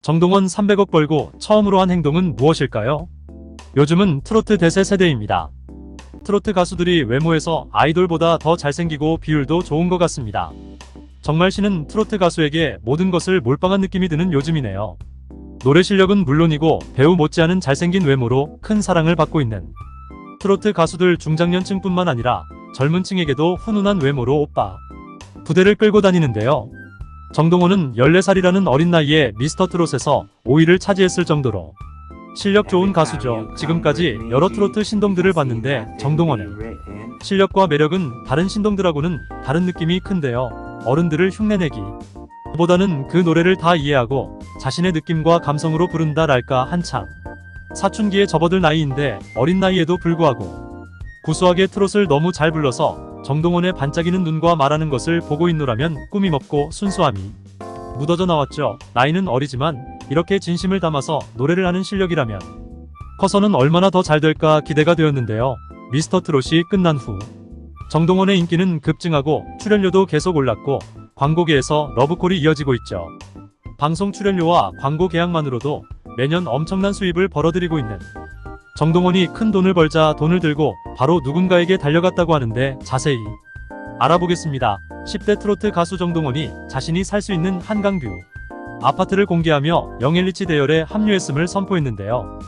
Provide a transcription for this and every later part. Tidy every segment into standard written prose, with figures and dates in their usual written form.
정동원 300억 벌고 처음으로 한 행동은 무엇일까요? 요즘은 트로트 대세 세대입니다. 트로트 가수들이 외모에서 아이돌보다 더 잘생기고 비율도 좋은 것 같습니다. 정말 신은 트로트 가수에게 모든 것을 몰빵한 느낌이 드는 요즘이네요. 노래 실력은 물론이고 배우 못지않은 잘생긴 외모로 큰 사랑을 받고 있는 트로트 가수들 중장년층뿐만 아니라 젊은 층에게도 훈훈한 외모로 오빠 부대를 끌고 다니는데요. 정동원은 14살이라는 어린 나이에 미스터 트롯에서 5위를 차지했을 정도로 실력 좋은 가수죠. 지금까지 여러 트로트 신동들을 봤는데 정동원의 실력과 매력은 다른 신동들하고는 다른 느낌이 큰데요. 어른들을 흉내내기 보다는 그 노래를 다 이해하고 자신의 느낌과 감성으로 부른다랄까 한창 사춘기에 접어들 나이인데 어린 나이에도 불구하고 구수하게 트롯을 너무 잘 불러서 정동원의 반짝이는 눈과 말하는 것을 보고 있노라면 꾸밈 없고 순수함이 묻어져 나왔죠. 나이는 어리지만 이렇게 진심을 담아서 노래를 하는 실력이라면 커서는 얼마나 더 잘 될까 기대가 되었는데요. 미스터 트롯이 끝난 후 정동원의 인기는 급증하고 출연료도 계속 올랐고 광고계에서 러브콜이 이어지고 있죠. 방송 출연료와 광고 계약만으로도 매년 엄청난 수입을 벌어들이고 있는 정동원이 큰 돈을 벌자 돈을 들고 바로 누군가에게 달려갔다고 하는데 자세히 알아보겠습니다. 10대 트로트 가수 정동원이 자신이 살 수 있는 한강뷰 아파트를 공개하며 영엘리치 대열에 합류했음을 선포했는데요.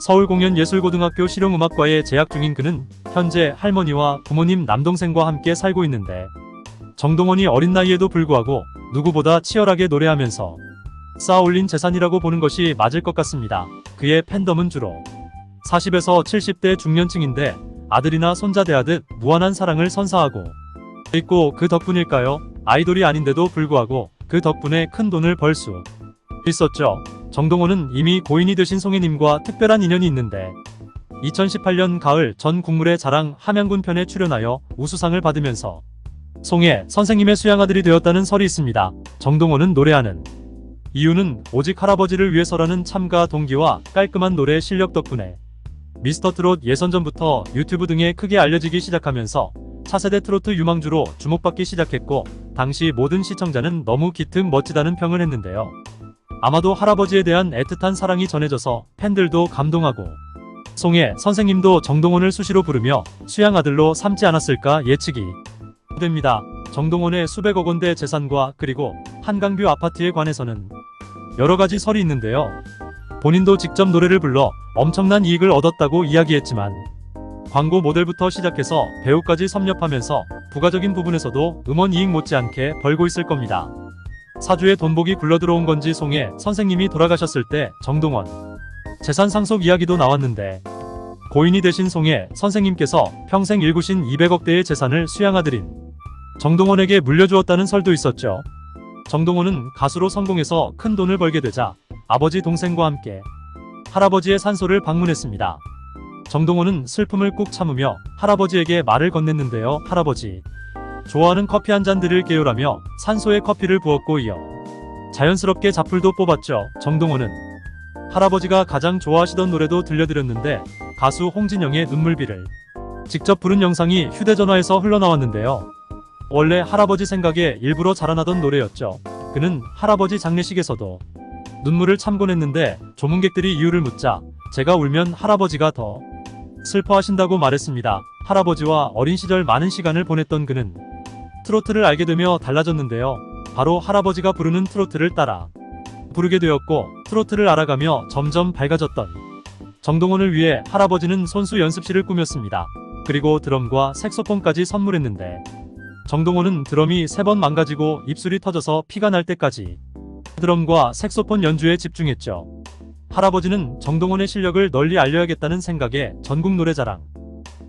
서울공연예술고등학교 실용음악과에 재학 중인 그는 현재 할머니와 부모님 남동생과 함께 살고 있는데 정동원이 어린 나이에도 불구하고 누구보다 치열하게 노래하면서 쌓아올린 재산이라고 보는 것이 맞을 것 같습니다. 그의 팬덤은 주로 40에서 70대 중년층인데 아들이나 손자 대하듯 무한한 사랑을 선사하고 있고 그 덕분일까요? 아이돌이 아닌데도 불구하고 그 덕분에 큰 돈을 벌 수 있었죠. 정동원은 이미 고인이 되신 송혜님과 특별한 인연이 있는데 2018년 가을 전 국물의 자랑 함양군 편에 출연하여 우수상을 받으면서 송혜 선생님의 수양아들이 되었다는 설이 있습니다. 정동원은 노래하는 이유는 오직 할아버지를 위해서라는 참가 동기와 깔끔한 노래 실력 덕분에 미스터 트롯 예선전부터 유튜브 등에 크게 알려지기 시작하면서 차세대 트로트 유망주로 주목받기 시작했고 당시 모든 시청자는 너무 기특 멋지다는 평을 했는데요. 아마도 할아버지에 대한 애틋한 사랑이 전해져서 팬들도 감동하고 송혜 선생님도 정동원을 수시로 부르며 수양아들로 삼지 않았을까 예측이 됩니다. 정동원의 수백억 원대 재산과 그리고 한강뷰 아파트에 관해서는 여러가지 설이 있는데요. 본인도 직접 노래를 불러 엄청난 이익을 얻었다고 이야기했지만 광고 모델부터 시작해서 배우까지 섭렵하면서 부가적인 부분에서도 음원 이익 못지않게 벌고 있을 겁니다. 사주에 돈복이 굴러들어온 건지 송혜 선생님이 돌아가셨을 때 정동원 재산 상속 이야기도 나왔는데 고인이 되신 송혜 선생님께서 평생 일구신 200억대의 재산을 수양아들인 정동원에게 물려주었다는 설도 있었죠. 정동원은 가수로 성공해서 큰 돈을 벌게 되자 아버지 동생과 함께 할아버지의 산소를 방문했습니다. 정동원은 슬픔을 꾹 참으며 할아버지에게 말을 건넸는데요. 할아버지, 좋아하는 커피 한 잔 드릴게요라며 산소에 커피를 부었고 이어 자연스럽게 잡풀도 뽑았죠. 정동원은 할아버지가 가장 좋아하시던 노래도 들려드렸는데 가수 홍진영의 눈물비를 직접 부른 영상이 휴대전화에서 흘러나왔는데요. 원래 할아버지 생각에 일부러 자라나던 노래였죠. 그는 할아버지 장례식에서도 눈물을 참곤 했는데 조문객들이 이유를 묻자 제가 울면 할아버지가 더 슬퍼하신다고 말했습니다. 할아버지와 어린 시절 많은 시간을 보냈던 그는 트로트를 알게 되며 달라졌는데요. 바로 할아버지가 부르는 트로트를 따라 부르게 되었고 트로트를 알아가며 점점 밝아졌던 정동원을 위해 할아버지는 손수 연습실을 꾸몄습니다. 그리고 드럼과 색소폰까지 선물했는데 정동원은 드럼이 3번 망가지고 입술이 터져서 피가 날 때까지 드럼과 색소폰 연주에 집중했죠. 할아버지는 정동원의 실력을 널리 알려야겠다는 생각에 전국 노래자랑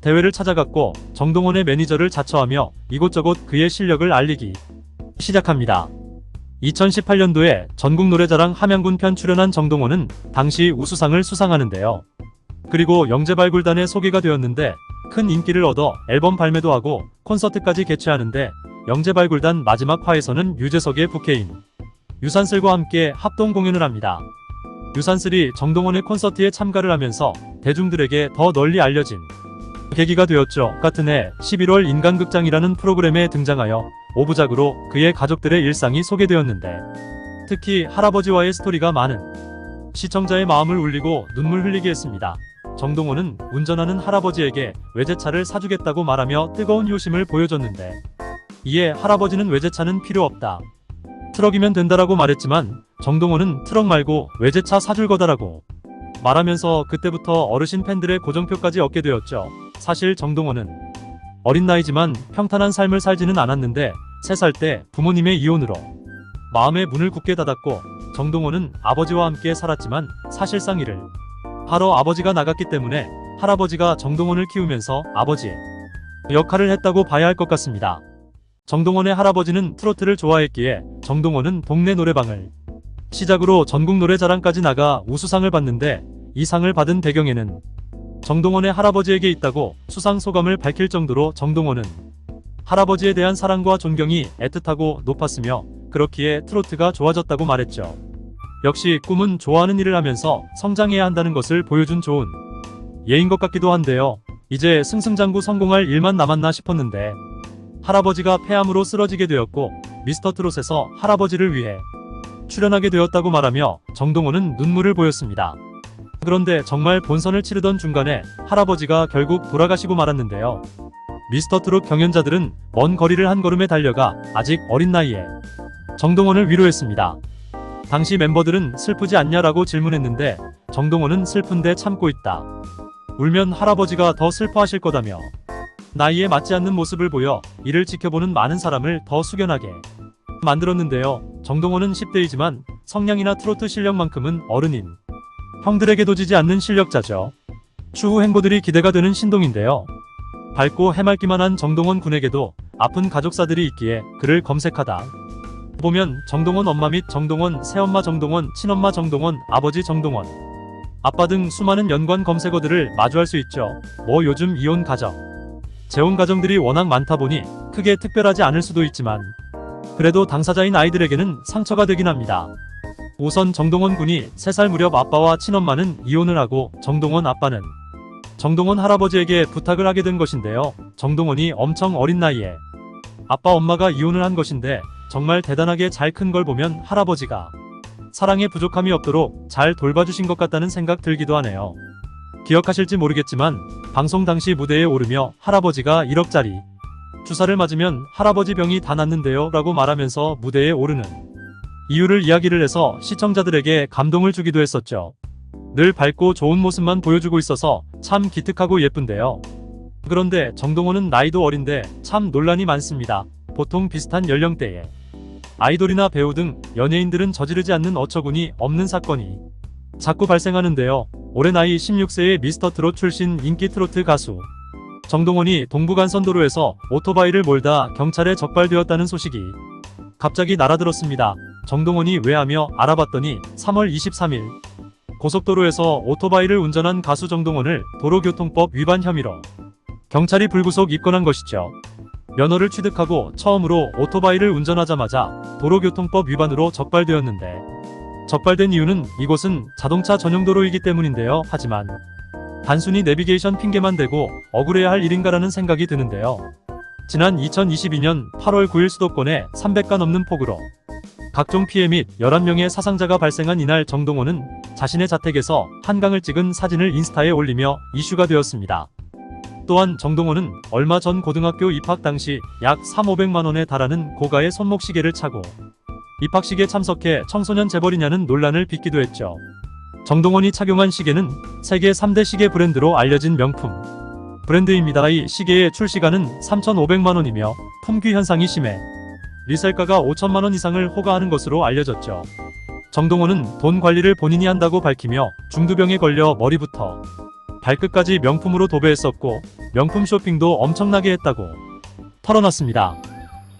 대회를 찾아갔고 정동원의 매니저를 자처하며 이곳저곳 그의 실력을 알리기 시작합니다. 2018년도에 전국 노래자랑 함양군 편 출연한 정동원은 당시 우수상을 수상하는데요. 그리고 영재발굴단에 소개가 되었는데 큰 인기를 얻어 앨범 발매도 하고 콘서트까지 개최하는데 영재발굴단 마지막 화에서는 유재석의 부캐인 유산슬과 함께 합동 공연을 합니다. 유산슬이 정동원의 콘서트에 참가를 하면서 대중들에게 더 널리 알려진 계기가 되었죠. 같은 해 11월 인간극장이라는 프로그램에 등장하여 5부작으로 그의 가족들의 일상이 소개되었는데 특히 할아버지와의 스토리가 많은 시청자의 마음을 울리고 눈물 흘리게 했습니다. 정동원은 운전하는 할아버지에게 외제차를 사주겠다고 말하며 뜨거운 효심을 보여줬는데, 이에 할아버지는 외제차는 필요 없다, 트럭이면 된다라고 말했지만 정동원은 트럭 말고 외제차 사줄 거다라고 말하면서 그때부터 어르신 팬들의 고정표까지 얻게 되었죠. 사실 정동원은 어린 나이지만 평탄한 삶을 살지는 않았는데 3살 때 부모님의 이혼으로 마음의 문을 굳게 닫았고, 정동원은 아버지와 함께 살았지만 사실상 일을 하러 아버지가 나갔기 때문에 할아버지가 정동원을 키우면서 아버지의 역할을 했다고 봐야 할 것 같습니다. 정동원의 할아버지는 트로트를 좋아했기에 정동원은 동네 노래방을 시작으로 전국 노래자랑까지 나가 우수상을 받는데, 이 상을 받은 배경에는 정동원의 할아버지에게 있다고 수상 소감을 밝힐 정도로 정동원은 할아버지에 대한 사랑과 존경이 애틋하고 높았으며, 그렇기에 트로트가 좋아졌다고 말했죠. 역시 꿈은 좋아하는 일을 하면서 성장해야 한다는 것을 보여준 좋은 예인 것 같기도 한데요. 이제 승승장구 성공할 일만 남았나 싶었는데 할아버지가 폐암으로 쓰러지게 되었고, 미스터트롯에서 할아버지를 위해 출연하게 되었다고 말하며 정동원은 눈물을 보였습니다. 그런데 정말 본선을 치르던 중간에 할아버지가 결국 돌아가시고 말았는데요. 미스터트롯 경연자들은 먼 거리를 한 걸음에 달려가 아직 어린 나이에 정동원을 위로했습니다. 당시 멤버들은 슬프지 않냐라고 질문했는데 정동원은 슬픈데 참고 있다, 울면 할아버지가 더 슬퍼하실 거다며 나이에 맞지 않는 모습을 보여 이를 지켜보는 많은 사람을 더 숙연하게 만들었는데요. 정동원은 10대이지만 성량이나 트로트 실력만큼은 어른인 형들에게도 지지 않는 실력자죠. 추후 행보들이 기대가 되는 신동인데요. 밝고 해맑기만 한 정동원 군에게도 아픈 가족사들이 있기에 그를 검색하다 보면 정동원 엄마 및 정동원 새엄마 정동원 친엄마 정동원 아버지 정동원 아빠 등 수많은 연관 검색어들을 마주할 수 있죠. 뭐 요즘 이혼 가정, 재혼 가정들이 워낙 많다 보니 크게 특별하지 않을 수도 있지만 그래도 당사자인 아이들에게는 상처가 되긴 합니다. 우선 정동원 군이 3살 무렵 아빠와 친엄마는 이혼을 하고 정동원 아빠는 정동원 할아버지에게 부탁을 하게 된 것인데요. 정동원이 엄청 어린 나이에 아빠 엄마가 이혼을 한 것인데 정말 대단하게 잘 큰 걸 보면 할아버지가 사랑에 부족함이 없도록 잘 돌봐주신 것 같다는 생각 들기도 하네요. 기억하실지 모르겠지만 방송 당시 무대에 오르며 할아버지가 1억짜리 주사를 맞으면 할아버지 병이 다 낫는데요 라고 말하면서 무대에 오르는 이유를 이야기를 해서 시청자들에게 감동을 주기도 했었죠. 늘 밝고 좋은 모습만 보여주고 있어서 참 기특하고 예쁜데요. 그런데 정동원은 나이도 어린데 참 논란이 많습니다. 보통 비슷한 연령대에 아이돌이나 배우 등 연예인들은 저지르지 않는 어처구니 없는 사건이 자꾸 발생하는데요. 올해 나이 16세의 미스터트롯 출신 인기 트로트 가수 정동원이 동부간선도로에서 오토바이를 몰다 경찰에 적발되었다는 소식이 갑자기 날아들었습니다. 정동원이 왜 하며 알아봤더니 3월 23일 고속도로에서 오토바이를 운전한 가수 정동원을 도로교통법 위반 혐의로 경찰이 불구속 입건한 것이죠. 면허를 취득하고 처음으로 오토바이를 운전하자마자 도로교통법 위반으로 적발되었는데, 적발된 이유는 이곳은 자동차 전용 도로이기 때문인데요. 하지만 단순히 내비게이션 핑계만 대고 억울해야 할 일인가라는 생각이 드는데요. 지난 2022년 8월 9일 수도권에 300가 넘는 폭우로 각종 피해 및 11명의 사상자가 발생한 이날 정동원은 자신의 자택에서 한강을 찍은 사진을 인스타에 올리며 이슈가 되었습니다. 또한 정동원은 얼마 전 고등학교 입학 당시 약 3,500만원에 달하는 고가의 손목시계를 차고 입학식에 참석해 청소년 재벌이냐는 논란을 빚기도 했죠. 정동원이 착용한 시계는 세계 3대 시계 브랜드로 알려진 명품 브랜드입니다. 이 시계의 출시가는 3,500만원이며 품귀 현상이 심해 리셀가가 5천만원 이상을 호가하는 것으로 알려졌죠. 정동원은 돈 관리를 본인이 한다고 밝히며 중두병에 걸려 머리부터 발끝까지 명품으로 도배했었고 명품 쇼핑도 엄청나게 했다고 털어놨습니다.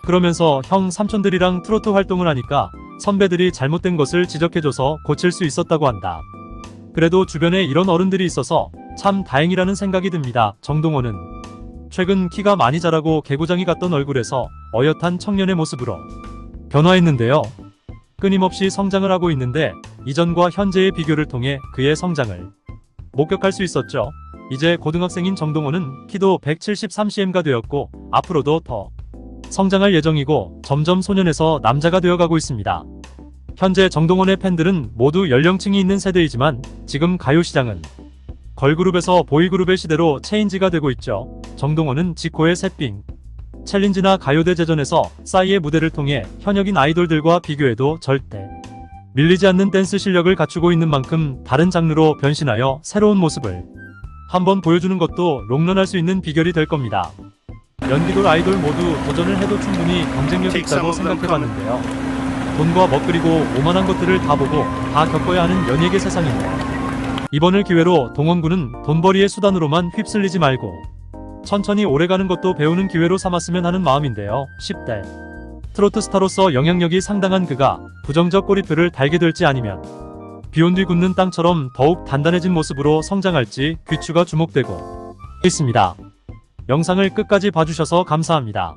그러면서 형 삼촌들이랑 트로트 활동을 하니까 선배들이 잘못된 것을 지적해줘서 고칠 수 있었다고 한다. 그래도 주변에 이런 어른들이 있어서 참 다행이라는 생각이 듭니다. 정동원은 최근 키가 많이 자라고 개구장이 같던 얼굴에서 어엿한 청년의 모습으로 변화했는데요. 끊임없이 성장을 하고 있는데 이전과 현재의 비교를 통해 그의 성장을 목격할 수 있었죠. 이제 고등학생인 정동원은 키도 173cm가 되었고 앞으로도 더 성장할 예정이고 점점 소년에서 남자가 되어가고 있습니다. 현재 정동원의 팬들은 모두 연령층이 있는 세대이지만 지금 가요시장은 걸그룹에서 보이그룹의 시대로 체인지가 되고 있죠. 정동원은 지코의 새삥, 챌린지나 가요대제전에서 싸이의 무대를 통해 현역인 아이돌들과 비교해도 절대 밀리지 않는 댄스 실력을 갖추고 있는 만큼 다른 장르로 변신하여 새로운 모습을 한번 보여주는 것도 롱런할 수 있는 비결이 될 겁니다. 연기돌 아이돌 모두 도전을 해도 충분히 경쟁력이 있다고 생각해봤는데요. 돈과 멋그리고 오만한 것들을 다 보고 다 겪어야 하는 연예계 세상이네요. 이번을 기회로 동원군은 돈벌이의 수단으로만 휩쓸리지 말고 천천히 오래가는 것도 배우는 기회로 삼았으면 하는 마음인데요. 10대 트로트 스타로서 영향력이 상당한 그가 부정적 꼬리표를 달게 될지 아니면 비온 뒤 굳는 땅처럼 더욱 단단해진 모습으로 성장할지 귀추가 주목되고 있습니다. 영상을 끝까지 봐주셔서 감사합니다.